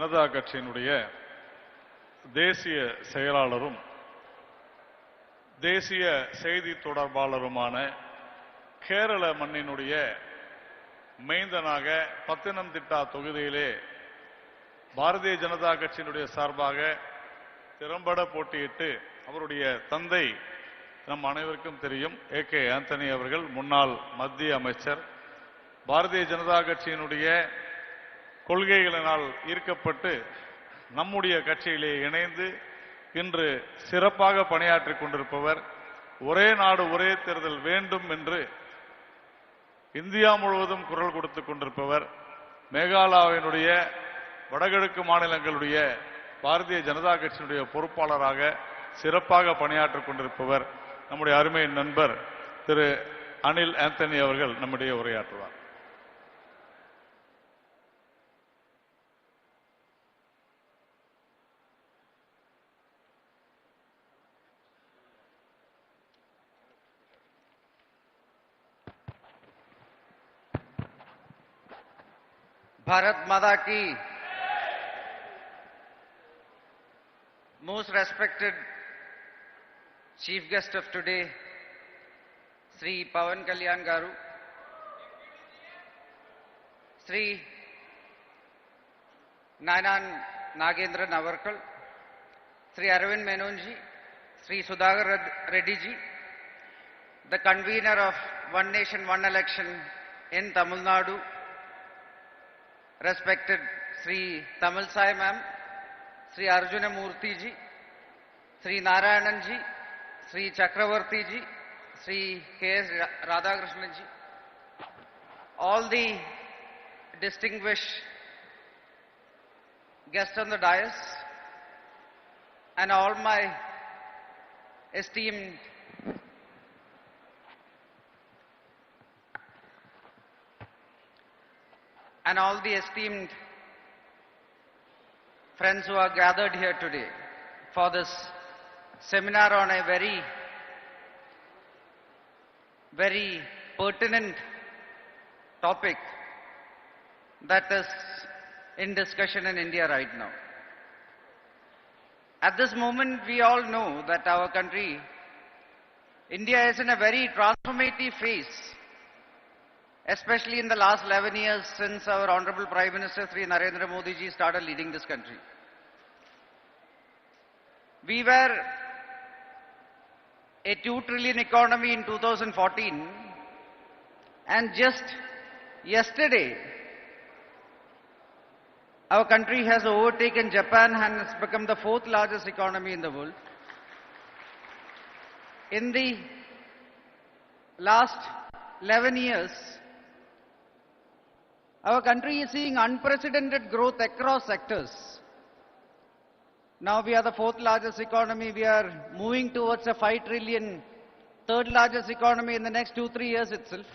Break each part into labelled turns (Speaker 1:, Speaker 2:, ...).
Speaker 1: ஜனதா கட்சியினுடைய தேசிய செயலாளரும் தேசிய செய்தி தொடர்பாளருமான கேரள மண்ணினுடைய மைந்தனாக பத்தனம்திட்டா தொகுதியிலே பாரதிய ஜனதா கட்சியினுடைய சார்பாக திறம்பட போட்டியிட்டு அவருடைய தந்தை நம் அனைவருக்கும் தெரியும் ஏ.கே. ஆண்டனி அவர்கள் முன்னாள் மத்திய அமைச்சர். பாரதிய ஜனதா கட்சியினுடைய கொள்கைகளினால் ஈர்க்கப்பட்டு நம்முடைய கட்சியிலே இணைந்து இன்று சிறப்பாக பணியாற்றிக் கொண்டிருப்பவர். ஒரே நாடு ஒரே தேர்தல் வேண்டும் என்று இந்தியா முழுவதும் குரல் கொடுத்துக் கொண்டிருப்பவர். மேகாலயாவினுடைய வடகிழக்கு மாநிலங்களுடைய பாரதிய ஜனதா கட்சியினுடைய பொறுப்பாளராக சிறப்பாக பணியாற்றிக் கொண்டிருப்பவர் நம்முடைய அருமை நண்பர் திரு அனில் ஆண்டனி அவர்கள் நம்முடைய உரையாற்றுவார்.
Speaker 2: भारत माता की most respected chief guest of today, Sri Pawan Kalyan Garu, Sri Nayanan Nagendran Avarkal, Sri Arvind Menonji, Sri Sudhagar Reddy ji, the convener of One Nation, One Election in Tamil Nadu, respected Sri Tamil Sai ma'am, Sri Arjuna Murthy ji, Sri Narayanan ji, Sri Chakravarti ji, Sri K.S. Radhakrishnan ji, all the distinguished guests on the dais, and all my esteemed friends who are gathered here today for this seminar on a very, very pertinent topic that is in discussion in India right now. At this moment, we all know that our country, India, is in a very transformative phase, especially in the last 11 years since our Honorable Prime Minister Sri Narendra Modi ji started leading this country. We were a 2 trillion economy in 2014, and just yesterday, our country has overtaken Japan and has become the 4th largest economy in the world. In the last 11 years, our country is seeing unprecedented growth across sectors. Now we are the 4th largest economy. We are moving towards a 5 trillion, 3rd largest economy in the next 2-3 years itself.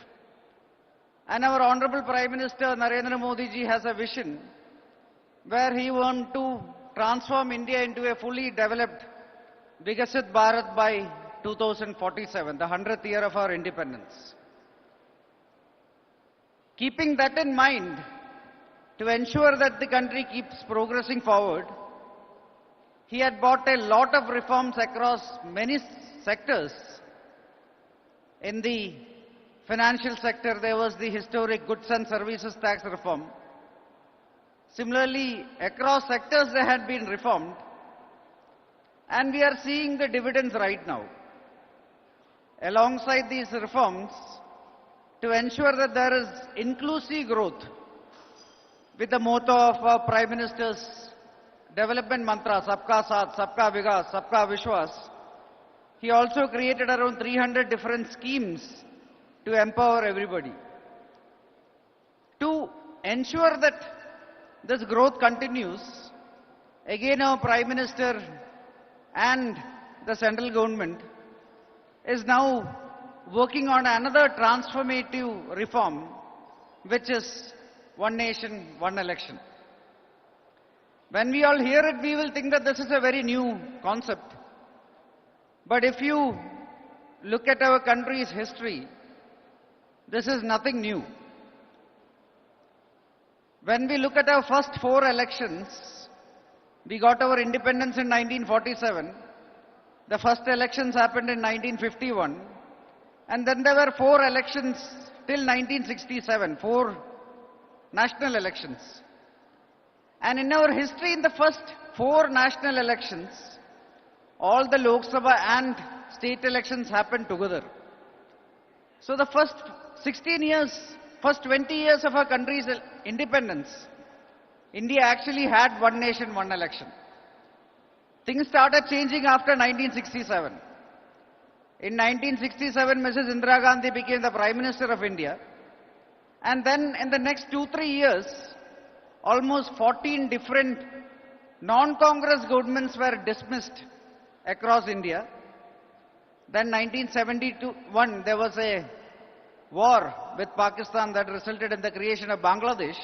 Speaker 2: And our Honorable Prime Minister Narendra Modi ji has a vision where he wants to transform India into a fully developed Vikasit Bharat by 2047, the 100th year of our independence. Keeping that in mind, to ensure that the country keeps progressing forward, he had brought a lot of reforms across many sectors. In the financial sector, there was the historic goods and services tax reform. Similarly, across sectors they had been reformed, and we are seeing the dividends right now. Alongside these reforms, to ensure that there is inclusive growth, with the motto of our Prime Minister's development mantra, Sabka Saath, Sabka Vikas, Sabka Vishwas, he also created around 300 different schemes to empower everybody. To ensure that this growth continues, again our Prime Minister and the central government is now working on another transformative reform, which is One Nation, One Election. When we all hear it, we will think that this is a very new concept. But if you look at our country's history, this is nothing new. When we look at our first 4 elections, We got our independence in 1947. The first elections happened in 1951. And then there were 4 elections till 1967, 4 national elections. And in our history, in the first 4 national elections, all the Lok Sabha and state elections happened together. So the first 16 years, first 20 years of our country's independence, India actually had one nation, one election. Things started changing after 1967. In 1967, Mrs. Indira Gandhi became the Prime Minister of India. And then in the next 2-3 years, almost 14 different non-Congress governments were dismissed across India. Then 1971, there was a war with Pakistan that resulted in the creation of Bangladesh.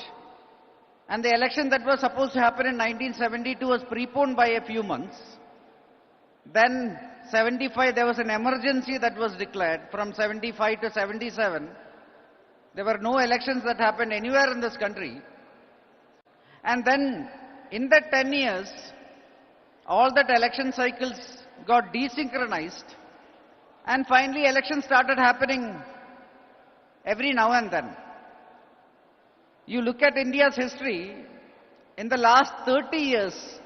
Speaker 2: And the election that was supposed to happen in 1972 was preponed by a few months. Then 75, there was an emergency that was declared. From 75 to 77, there were no elections that happened anywhere in this country. And then in that 10 years, all that election cycles got desynchronized. And finally, elections started happening every now and then. You look at India's history, in the last 30 years,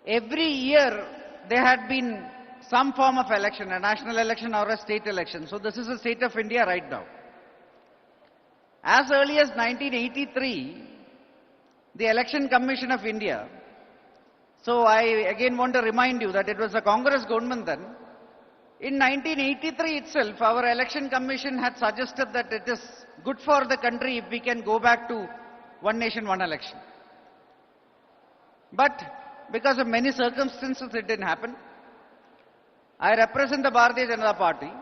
Speaker 2: every year there had been some form of election, a national election or a state election. So this is the state of India right now. As early as 1983, the Election Commission of India, so I again want to remind you that it was a Congress government then. In 1983 itself, our Election Commission had suggested that it is good for the country if we can go back to one nation, one election. But because of many circumstances, it didn't happen. I represent the Bharatiya Janata Party.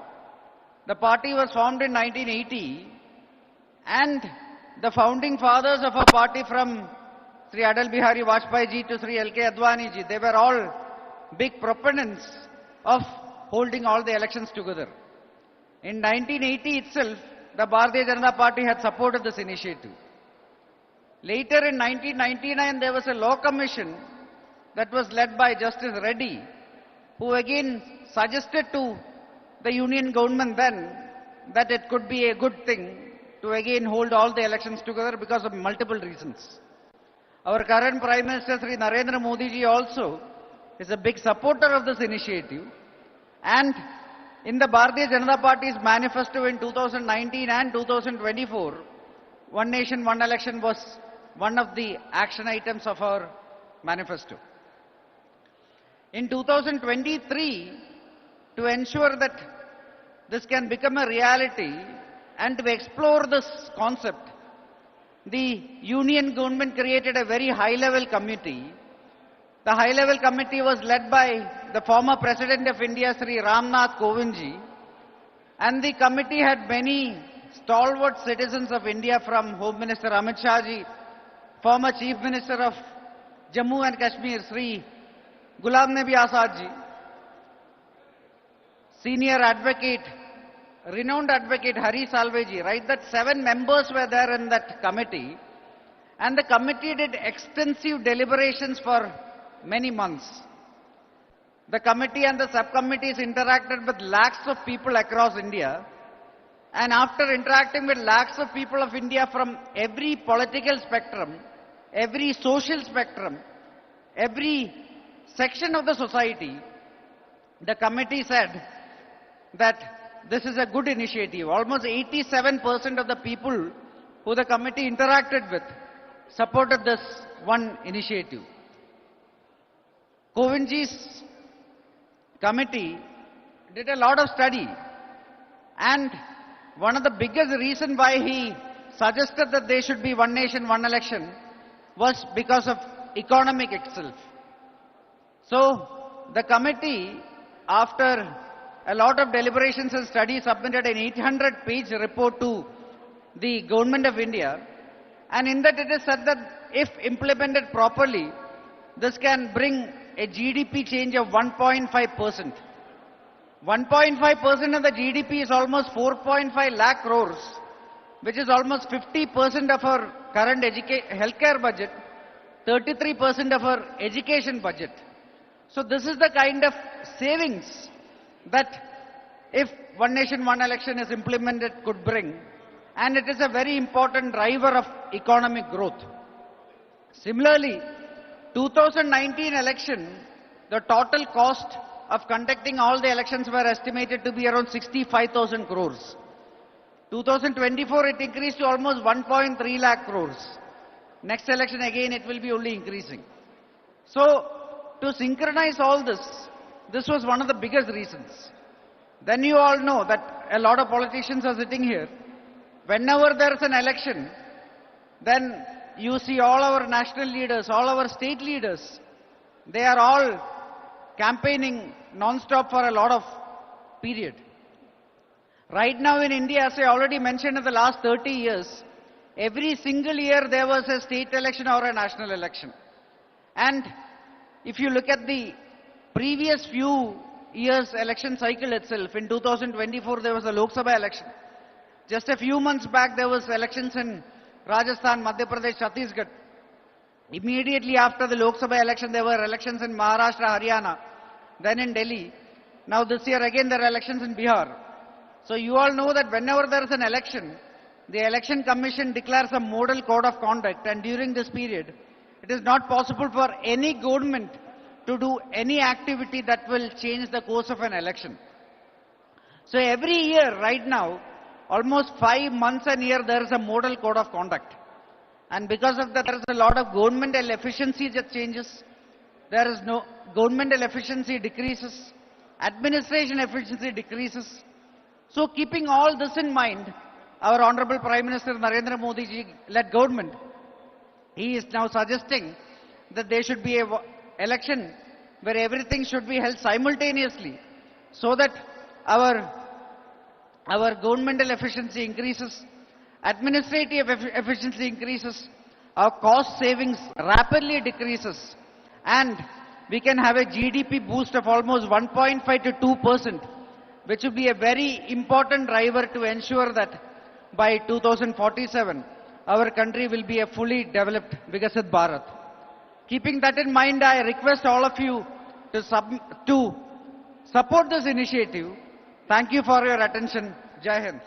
Speaker 2: The party was formed in 1980, and the founding fathers of our party, from Sri Adal Bihari Vajpayee ji to Sri L.K. Advani ji, they were all big proponents of holding all the elections together. In 1980 itself, the Bharatiya Janata Party had supported this initiative. Later in 1999, there was a law commission that was led by Justice Reddy, who again suggested to the union government then that it could be a good thing to again hold all the elections together because of multiple reasons. Our current Prime Minister, Sri Narendra Modi ji, also is a big supporter of this initiative. And in the Bharatiya Janata Party's manifesto in 2019 and 2024, one nation, one election was one of the action items of our manifesto. In 2023, to ensure that this can become a reality and to explore this concept, the union government created a very high-level committee. The high-level committee was led by the former President of India, Sri Ramnath Kovind ji, and the committee had many stalwart citizens of India, from Home Minister Amit Shah ji, former Chief Minister of Jammu and Kashmir, Sri Ghulam Nabi Azad ji, senior advocate, renowned advocate Hari Salve ji, right? That 7 members were there in that committee, and the committee did extensive deliberations for many months. The committee and the subcommittees interacted with lakhs of people across India, and after interacting with lakhs of people of India from every political spectrum, every social spectrum, every section of the society, the committee said that this is a good initiative. Almost 87% of the people who the committee interacted with supported this one initiative. Kovindji's committee did a lot of study, and one of the biggest reasons why he suggested that there should be one nation, one election was because of economic itself. So the committee, after a lot of deliberations and studies, submitted an 800-page report to the Government of India, and in that it is said that if implemented properly, this can bring a GDP change of 1.5%. 1.5% of the GDP is almost 4.5 lakh crores, which is almost 50% of our current healthcare budget, 33% of our education budget. So this is the kind of savings that if one nation, one election is implemented could bring, and it is a very important driver of economic growth. Similarly, 2019 election, the total cost of conducting all the elections were estimated to be around 65,000 crores. 2024 it increased to almost 1.3 lakh crores. Next election again it will be only increasing. So to synchronize all this, this was one of the biggest reasons. Then you all know that a lot of politicians are sitting here. Whenever there is an election, then you see all our national leaders, all our state leaders, they are all campaigning non-stop for a lot of period. Right now in India, as I already mentioned, in the last 30 years, every single year there was a state election or a national election. And if you look at the previous few years election cycle itself, in 2024 there was a Lok Sabha election. Just a few months back there was elections in Rajasthan, Madhya Pradesh, Chhattisgarh. Immediately after the Lok Sabha election there were elections in Maharashtra, Haryana, then in Delhi. Now this year again there are elections in Bihar. So you all know that whenever there is an election, the Election Commission declares a model code of conduct, and during this period, it is not possible for any government to do any activity that will change the course of an election. So every year right now, almost 5 months a year, there is a model code of conduct. And because of that, there is a lot of governmental efficiency that changes. There is no governmental efficiency decreases, administration efficiency decreases. So keeping all this in mind, our Honorable Prime Minister Narendra Modi ji led government, he is now suggesting that there should be an election where everything should be held simultaneously so that our governmental efficiency increases, administrative efficiency increases, our cost savings rapidly decreases, and we can have a GDP boost of almost 1.5 to 2%, which will be a very important driver to ensure that by 2047, our country will be a fully developed Vikasit Bharat. Keeping that in mind, I request all of you to support this initiative. Thank you for your attention. Jai Hind.